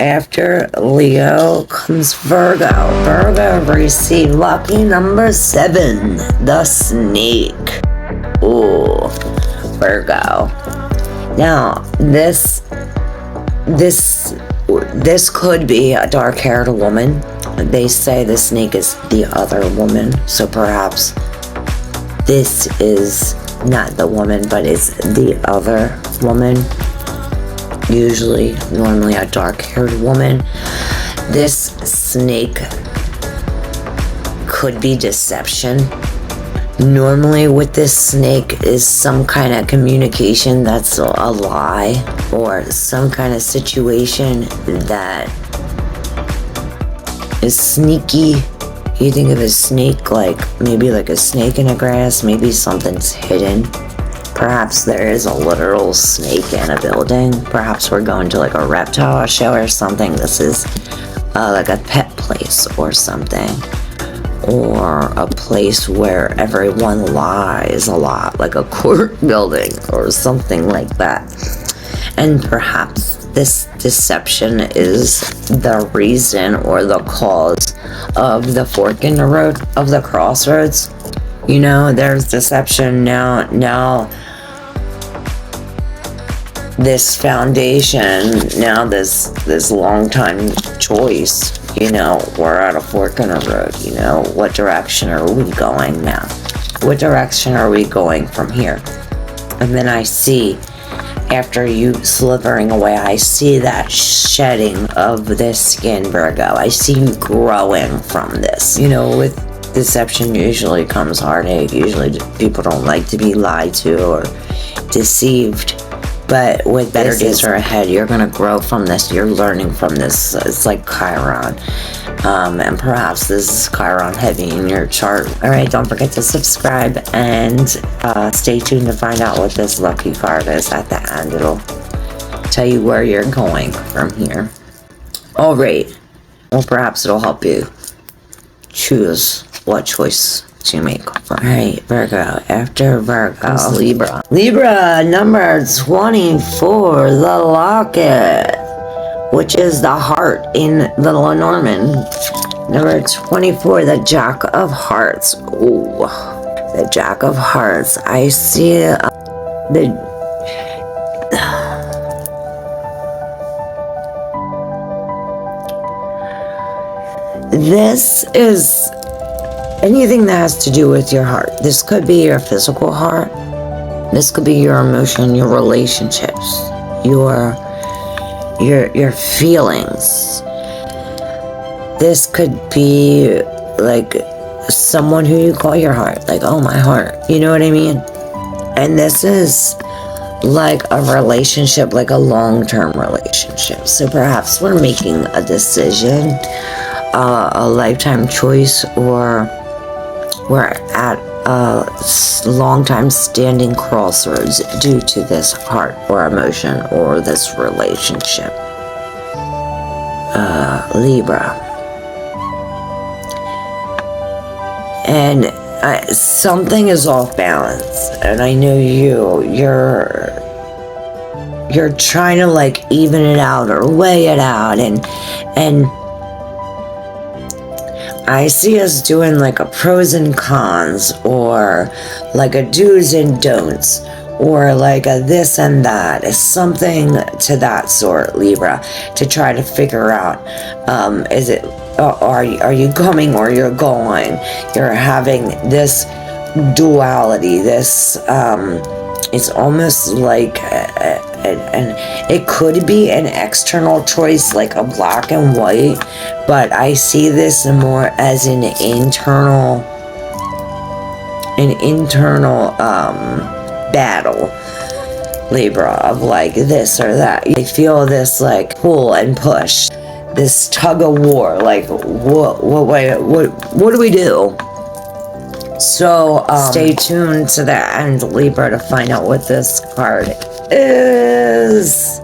after Leo comes Virgo. Virgo received lucky number 7, the snake. Ooh, Virgo. Now, this could be a dark-haired woman. They say the snake is the other woman, so perhaps this is not the woman, but it's the other woman. Normally a dark-haired woman. This snake could be deception. Normally with this snake is some kind of communication that's a lie, or some kind of situation that is sneaky. You think of a snake like maybe like a snake in the grass, maybe something's hidden. Perhaps there is a literal snake in a building. Perhaps we're going to like a reptile show or something. This is like a pet place or something. Or a place where everyone lies a lot, like a court building or something like that. And perhaps this deception is the reason or the cause of the fork in the road, of the crossroads. You know, there's deception now this foundation, now this long time choice, you know, we're at a fork in the road, you know, what direction are we going now? What direction are we going from here? And then I see, after you slithering away, I see that shedding of this skin, Virgo. I see you growing from this. You know, with deception usually comes heartache. Usually people don't like to be lied to or deceived. But with better days are ahead, you're going to grow from this. You're learning from this. It's like Chiron. And perhaps this is Chiron heavy in your chart. Alright, don't forget to subscribe and stay tuned to find out what this lucky card is at the end. It'll tell you where you're going from here. Alright. Well, perhaps it'll help you choose what choice to make. Alright, Virgo. After Virgo, Libra. Libra, number 24, the locket, which is the heart in the Lenormand. Number 24, the Jack of Hearts. Ooh, the Jack of Hearts. I see this is anything that has to do with your heart. This could be your physical heart. This could be your emotion, your relationships, your feelings. This could be like someone who you call your heart, like, oh, my heart. You know what I mean? And this is like a relationship, like a long-term relationship. So perhaps we're making a decision, a lifetime choice, or we're at a long time standing crossroads due to this heart or emotion or this relationship. Libra. And something is off balance, and I know you're trying to like even it out or weigh it out, and I see us doing like a pros and cons, or like a do's and don'ts, or like a this and that. It's something to that sort, Libra, to try to figure out, is it, are you coming or you're going? You're having this duality, this, it's almost like, and it could be an external choice, like a black and white, but I see this more as an internal battle, Libra, of like this or that. I feel this like pull and push, this tug of war, like what do we do? So stay tuned to the end, Libra, to find out what this card is.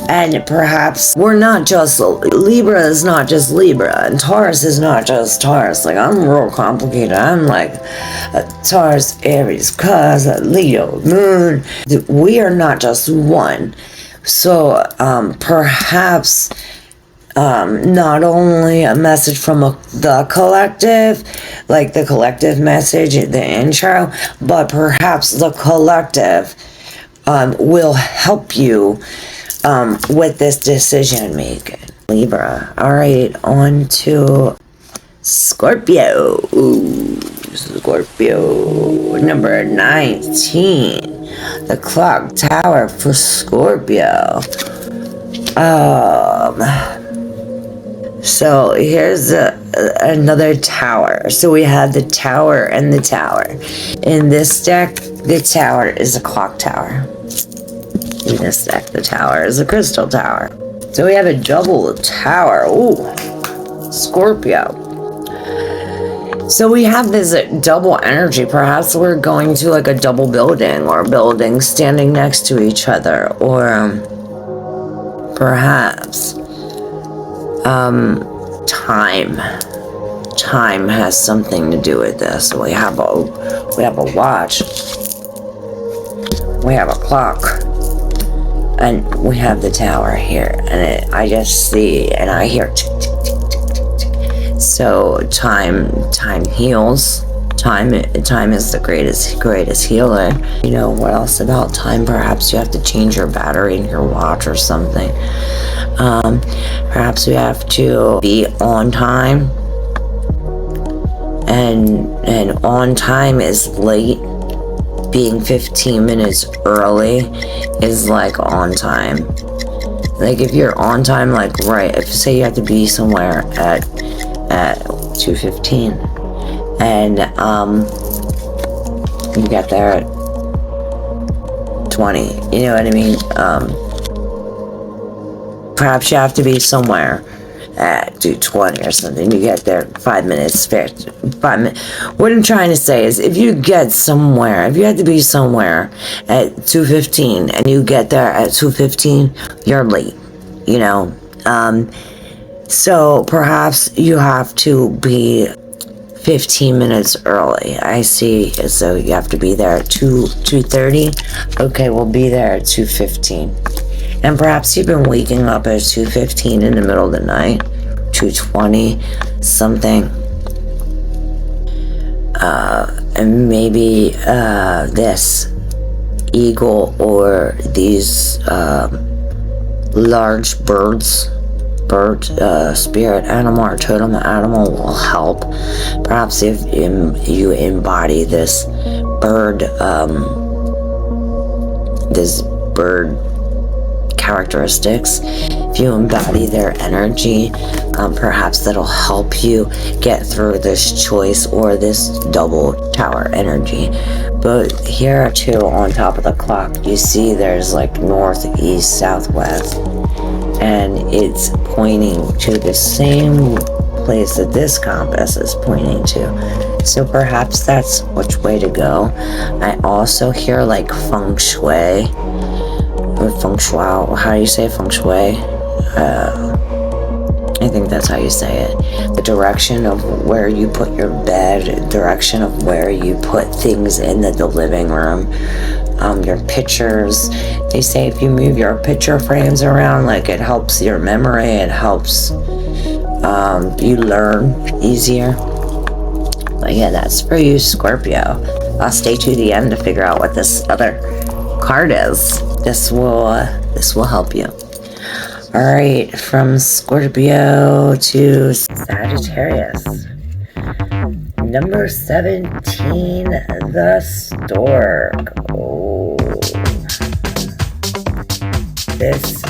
And perhaps we're not just, Libra is not just Libra, and Taurus is not just Taurus. Like, I'm real complicated. I'm like a Taurus, Aries, Cause, Leo, Moon. We are not just one. So perhaps not only a message from the collective, like the collective message, the intro, but perhaps the collective will help you with this decision making. Libra. All right, on to Scorpio. Ooh, Scorpio, number 19. The clock tower for Scorpio. So here's another tower. So we have the tower and the tower. In this deck, the tower is a clock tower. In this deck, the tower is a crystal tower. So we have a double tower. Ooh, Scorpio. So we have this double energy. Perhaps we're going to like a double building, or buildings standing next to each other, or perhaps time has something to do with this. We have a watch, we have a clock, and we have the tower here, and I just see and I hear tick, tick, tick, tick, tick, tick. So time heals. Time is the greatest healer. You know what else about time? Perhaps you have to change your battery in your watch or something. Perhaps you have to be on time, and on time is late. Being 15 minutes early is like on time. Like if you're on time, like right, if say you have to be somewhere at 2:15, and you get there at 20, you know what I mean? Perhaps you have to be somewhere at 2:20 or something. You get there 5 minutes, 5 minutes. What I'm trying to say is, if you get somewhere, if you have to be somewhere at 2:15 and you get there at 2:15, you're late, you know? So perhaps you have to be 15 minutes early. I see. So you have to be there at 2:30. Okay, we'll be there at 2:15. And perhaps you've been waking up at 2:15 in the middle of the night, 2:20, something. And maybe this eagle or these large birds, spirit animal or totem animal will help. Perhaps if you embody this bird characteristics, if you embody their energy, perhaps that'll help you get through this choice or this double tower energy. But here too, on top of the clock, you see there's like north, east, southwest, and it's pointing to the same place that this compass is pointing to. So perhaps that's which way to go. I also hear like feng shui, or feng shui. How do you say feng shui? I think that's how you say it. The direction of where you put your bed, direction of where you put things in the living room, your pictures. They say if you move your picture frames around, like it helps your memory, it helps you learn easier. But yeah, that's for you, Scorpio. I'll stay to the end to figure out what this other card is. This will help you. All right, from Scorpio to Sagittarius. Number 17, the Stork. Oh, this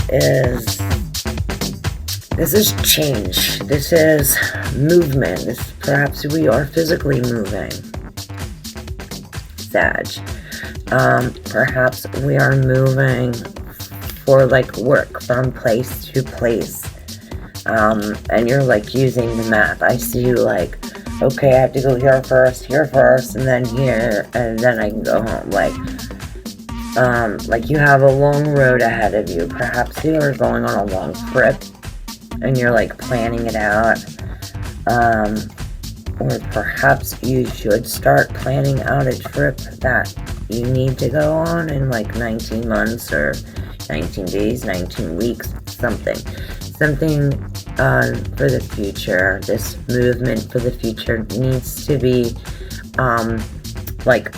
is change. This is movement. Perhaps we are physically moving. Sag. Perhaps we are moving for like work from place to place. And you're like using the map. I see you like, okay, I have to go here first, and then here, and then I can go home. Like you have a long road ahead of you. Perhaps you are going on a long trip and you're like planning it out. Or perhaps you should start planning out a trip that you need to go on in like 19 months or 19 days, 19 weeks, something for the future. This movement for the future needs to be, like,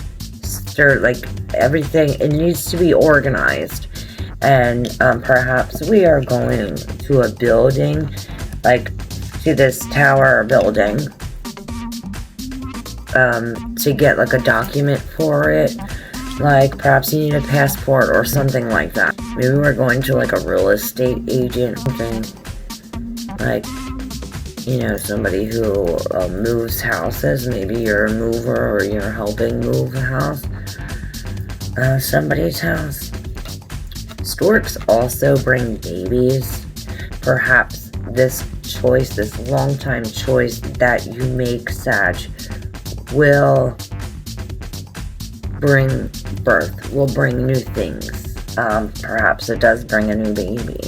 everything, it needs to be organized. And, perhaps we are going to a building, like, to this tower building, to get, like, a document for it. Like, perhaps you need a passport or something like that. Maybe we're going to, like, a real estate agent or something. Like, you know, somebody who moves houses. Maybe you're a mover or you're helping move a house. Somebody's house. Storks also bring babies. Perhaps this choice, this long-time choice that you make, Sag, will bring birth, will bring new things. Perhaps it does bring a new baby.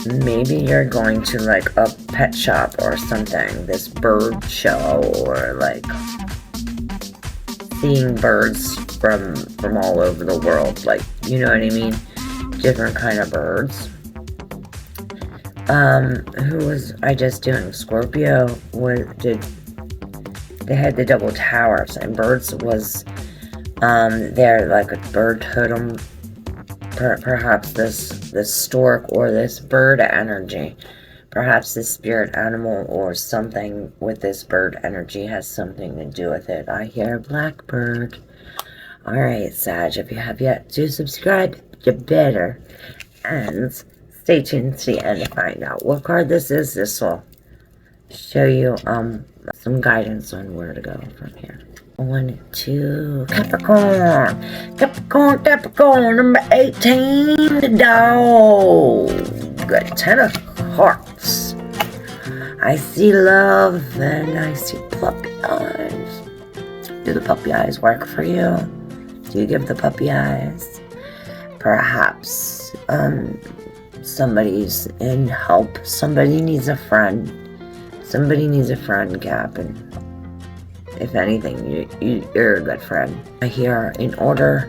Maybe you're going to, like, a pet shop or something, this bird show, or, like, seeing birds from all over the world, like, you know what I mean? Different kind of birds. Who was I just doing? Scorpio they had the double towers, and birds was, they're like a bird totem. Perhaps this stork or this bird energy, perhaps this spirit animal or something with this bird energy has something to do with it. I hear a blackbird. Alright, Sag, if you have yet to subscribe, you better. And stay tuned to the end to find out what card this is. This will show you some guidance on where to go from here. 1, 2, Capricorn, number 18, the dog. 10 of hearts. I see love and I see puppy eyes. Do the puppy eyes work for you? Do you give the puppy eyes? Perhaps somebody's in help. Somebody needs a friend. Somebody needs a friend, Cap. And if anything, you're a good friend. I hear in order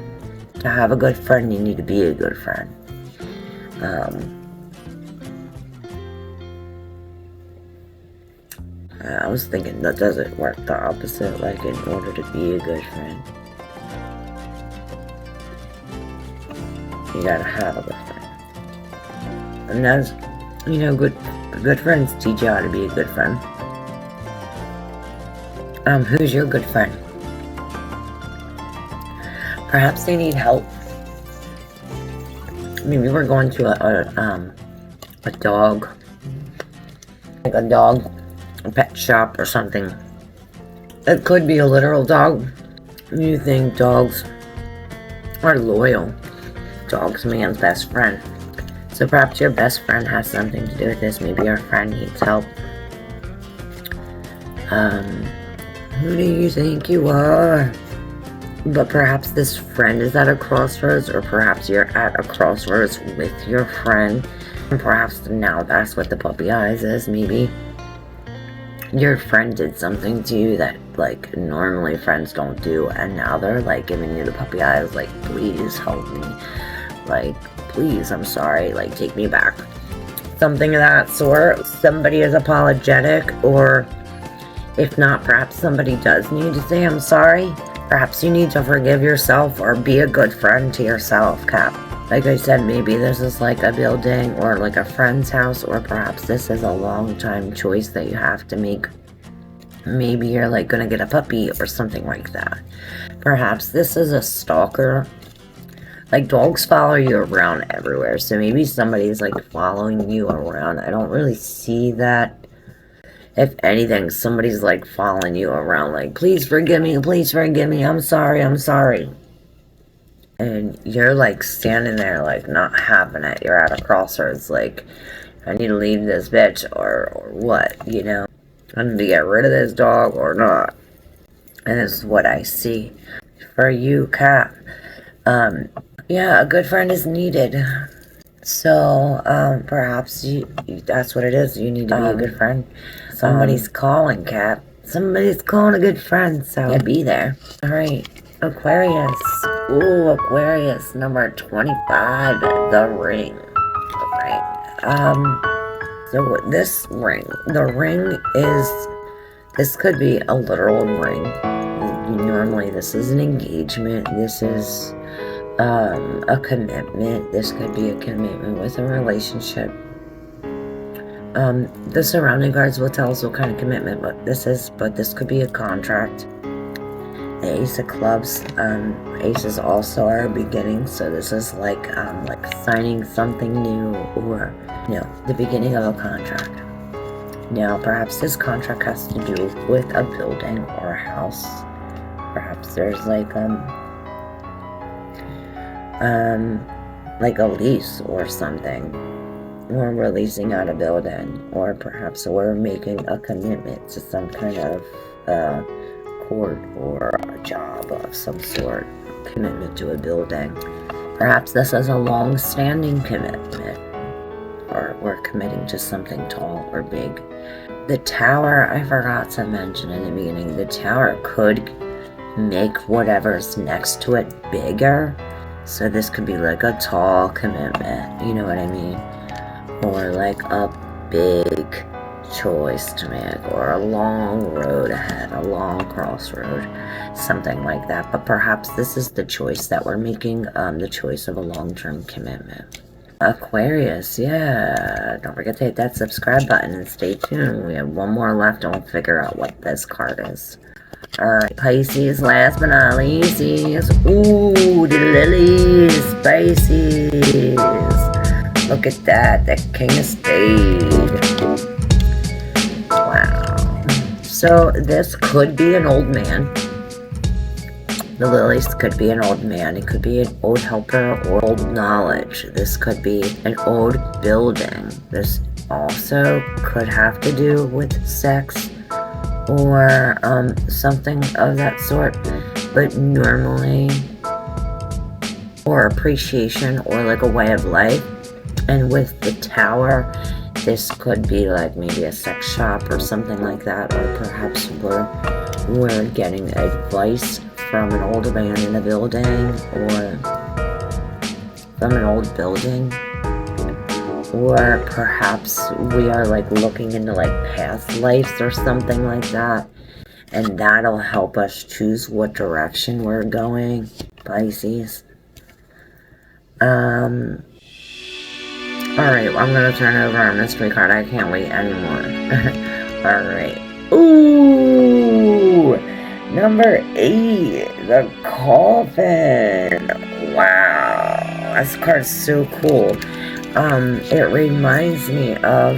to have a good friend, you need to be a good friend. I was thinking that doesn't work the opposite, like in order to be a good friend, you gotta have a good friend. And that's, you know, good friends teach you how to be a good friend. Who's your good friend? Perhaps they need help. Maybe we're going to a dog, like a pet shop or something. It could be a literal dog. You think dogs are loyal. Dog's man's best friend. So perhaps your best friend has something to do with this. Maybe your friend needs help. Who do you think you are? But perhaps this friend is at a crossroads, or perhaps you're at a crossroads with your friend. And perhaps now that's what the puppy eyes is. Maybe your friend did something to you that, like, normally friends don't do, and now they're, like, giving you the puppy eyes, like, please help me. Like, please, I'm sorry, like, take me back. Something of that sort. Somebody is apologetic, or if not, perhaps somebody does need to say I'm sorry. Perhaps you need to forgive yourself or be a good friend to yourself, Cap. Like I said, maybe this is like a building or like a friend's house, or perhaps this is a long time choice that you have to make. Maybe you're like gonna get a puppy or something like that. Perhaps this is a stalker. Like, dogs follow you around everywhere, so maybe somebody's like following you around. I don't really see that. If anything, somebody's like following you around, like, please forgive me, I'm sorry. And you're like standing there, like, not having it. You're at a crossroads, like, I need to leave this bitch, or what, you know? I need to get rid of this dog or not. And this is what I see for you, Cat. Yeah, a good friend is needed. So, perhaps that's what it is. You need to be a good friend. Somebody's calling, Cat. Somebody's calling a good friend, so yeah, be there. Alright, Aquarius. Ooh, Aquarius, number 25, the ring. The ring. So this ring, the ring is, this could be a literal ring. Normally this is an engagement, this is a commitment, this could be a commitment with a relationship. The surrounding cards will tell us what kind of commitment this could be a contract. The Ace of Clubs, Aces also are beginning, so this is like signing something new, or the beginning of a contract. Now, perhaps this contract has to do with a building or a house. Perhaps there's like a lease or something. Or we're leasing out a building, or perhaps we're making a commitment to some kind of court or a job of some sort, commitment to a building. Perhaps this is a long-standing commitment, or we're committing to something tall or big. The Tower, I forgot to mention in the beginning, the Tower could make whatever's next to it bigger. So this could be like a tall commitment, you know what I mean? Or like a big choice to make, or a long road ahead, a long crossroad, something like that. But perhaps this is the choice that we're making, the choice of a long-term commitment. Aquarius, yeah, don't forget to hit that subscribe button and stay tuned. We have one more left and we'll figure out what this card is. Alright, Pisces, last but not least is, ooh, the lilies, Pisces. Look at that, the King of Spades. Wow. So this could be an old man. The lilies could be an old man. It could be an old helper or old knowledge. This could be an old building. This also could have to do with sex or something of that sort. But normally, or appreciation, or like a way of life. And with the Tower, this could be like maybe a sex shop or something like that, or perhaps we're getting advice from an old man in a building, or from an old building, or perhaps we are like looking into like past lives or something like that, and that'll help us choose what direction we're going, Pisces. Alright, well, I'm going to turn over our mystery card. I can't wait anymore. Alright. Ooh! Number 8. The Coffin. Wow. This card's so cool. It reminds me of,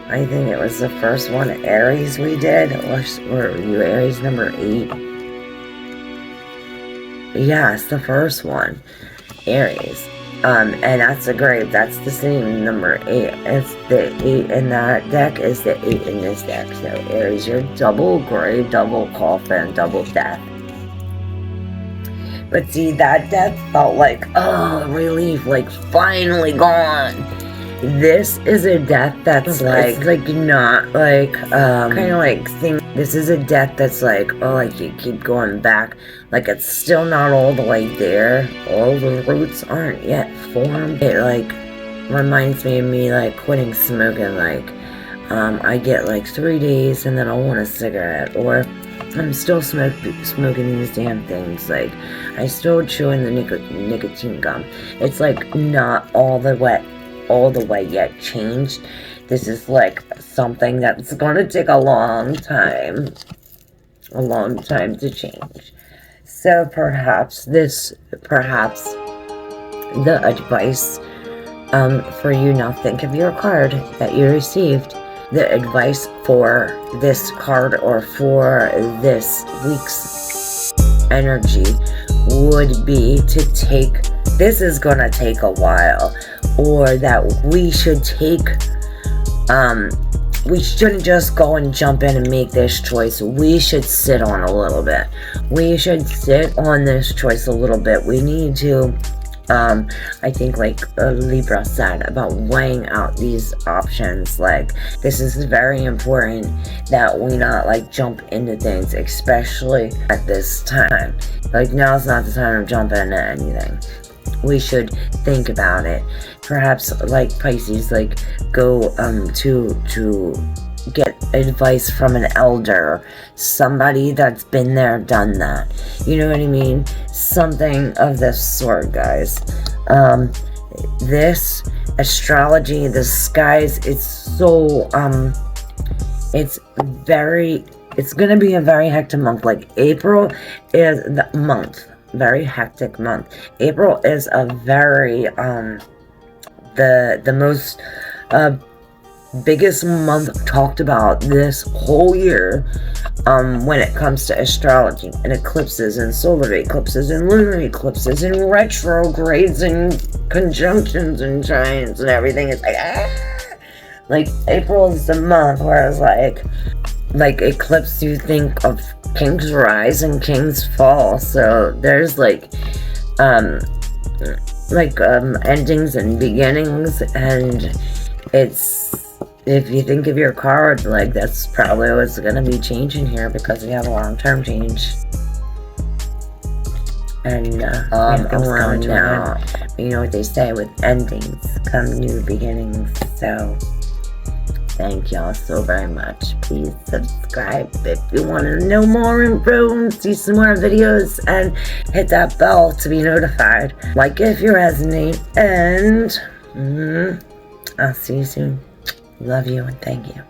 I think it was the first one, Aries we did. Or were you Aries number 8? Yeah, it's the first one. Aries. And that's a grave. That's the same number 8. It's the 8 in that deck is the 8 in this deck. So Aries, you're double grave, double coffin, double death. But see, that death felt like, oh, relief, like finally gone. This is a death that's like not like, kind of like this is a death that's like, oh, like you keep going back, like it's still not all the way there. All the roots aren't yet formed. It like reminds me of me like quitting smoking, like, I get like 3 days and then I'll want a cigarette, or I'm still smoking these damn things, like I still chewing the nicotine gum. It's like not all the way yet changed. This is like something that's gonna take a long time to change. So perhaps the advice for you, now think of your card that you received. The advice for this card or for this week's energy would be to take, this is gonna take a while, or that we should take, we shouldn't just go and jump in and make this choice. We should sit on a little bit. We should sit on this choice a little bit. We need to I think like Libra said about weighing out these options, like this is very important that we not like jump into things, especially at this time. Like now's not the time to jump into anything. We should think about it. Perhaps like Pisces, like go to get advice from an elder, somebody that's been there, done that. You know what I mean? Something of this sort, guys. This astrology, the skies, it's so it's gonna be a very hectic month. Like April is the month, very hectic month. April is a very the most biggest month talked about this whole year when it comes to astrology and eclipses and solar eclipses and lunar eclipses and retrogrades and conjunctions and giants and everything. It's like April is the month where it's like eclipse, you think of king's rise and king's fall. So there's endings and beginnings, and it's, if you think of your card, like that's probably what's going to be changing here, because we have a long-term change. And around now, you know what they say, with endings come new beginnings. So thank y'all so very much. Please subscribe if you want to know more info and see some more videos, and hit that bell to be notified. Like if you resonate, and I'll see you soon. Love you and thank you.